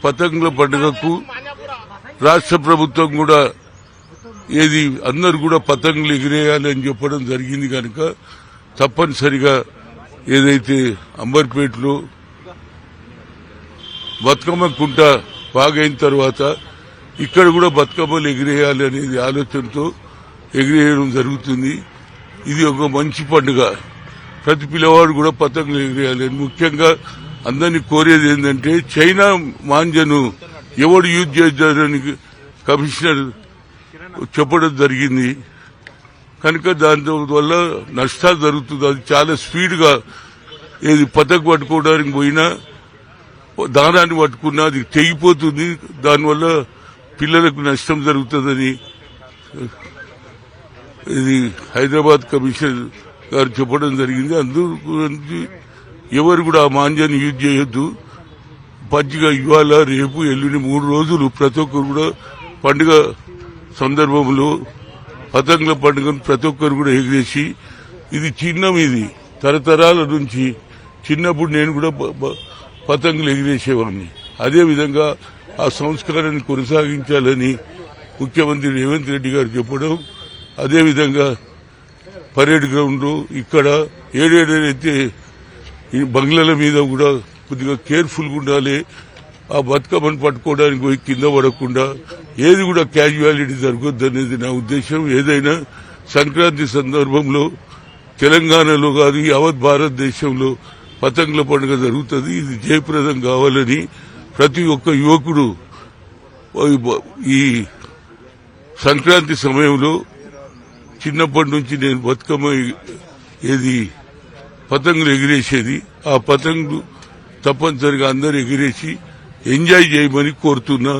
పతంగుల పండుగకు రాష్ట్ర ప్రభుత్వం కూడా అందరు కూడా పతంగులు ఎగిరేయాలి అని చెప్పడం జరిగింది కనుక తప్పనిసరిగా ఏదైతే అంబర్పేటలో బతుకమ్మ కుంట బాగైన తర్వాత ఇక్కడ కూడా బతుకమ్మలు ఎగిరేయాలి అనేది ఆలోచనతో ఎగిరేయడం జరుగుతుంది. ఇది ఒక మంచి పండుగ. ప్రతి పిల్లవాడు కూడా పతంగులు ఎగిరేయాలి. ముఖ్యంగా అందరినీ కోరేది ఏంటంటే చైనా మాంజను ఎవడు యూజ్ చేస్తారని కమిషనర్ చెప్పడం జరిగింది కనుక దాని వల్ల నష్టాలు జరుగుతుంది. అది చాలా స్పీడ్ గా పతంగు పట్టుకోవడానికి పోయినా దానాన్ని పట్టుకున్నా అది తెగిపోతుంది. దానివల్ల పిల్లలకు నష్టం జరుగుతుందని హైదరాబాద్ కమిషనర్ గారు చెప్పడం జరిగింది. అందుకు ఎవరు కూడా ఆ మాంజాన్ని యూజ్ చేయొద్దు. పచ్చిగా ఇవాళ రేపు ఎల్లుండి 3 రోజులు ప్రతి ఒక్కరు కూడా పండుగ సందర్భంలో పతంగుల పండుగను ప్రతి ఒక్కరు కూడా ఎగిరేసి ఇది ఇది తరతరాల నుంచి చిన్నప్పుడు నేను కూడా పతంగులు ఎగిరేసేవాడిని. అదేవిధంగా ఆ సంస్కారాన్ని కొనసాగించాలని ముఖ్యమంత్రి రేవంత్ రెడ్డి గారు చెప్పడం, అదేవిధంగా పరేడ్ గ్రౌండ్ ఇక్కడ ఏడేడైతే ఈ బంగ్లాల మీద కూడా కొద్దిగా కేర్ఫుల్ గా ఉండాలి. ఆ బతుకమ్మను పట్టుకోవడానికి పోయి కింద పడకుండా ఏది కూడా క్యాజువాలిటీ జరగొద్దు అనేది నా ఉద్దేశం. ఏదైనా సంక్రాంతి సందర్భంలో తెలంగాణలో కాదు యావత్ భారతదేశంలో పతంగుల పండుగ జరుగుతుంది. ఇది జయప్రదం కావాలని ప్రతి ఒక్క యువకుడు ఈ సంక్రాంతి సమయంలో చిన్నప్పటి నుంచి నేను బతుకమ్మ పతంగులు ఎగిరేసేది. ఆ పతంగులు తప్పనిసరిగా అందరూ ఎగిరేసి ఎంజాయ్ చేయమని కోరుతున్నా.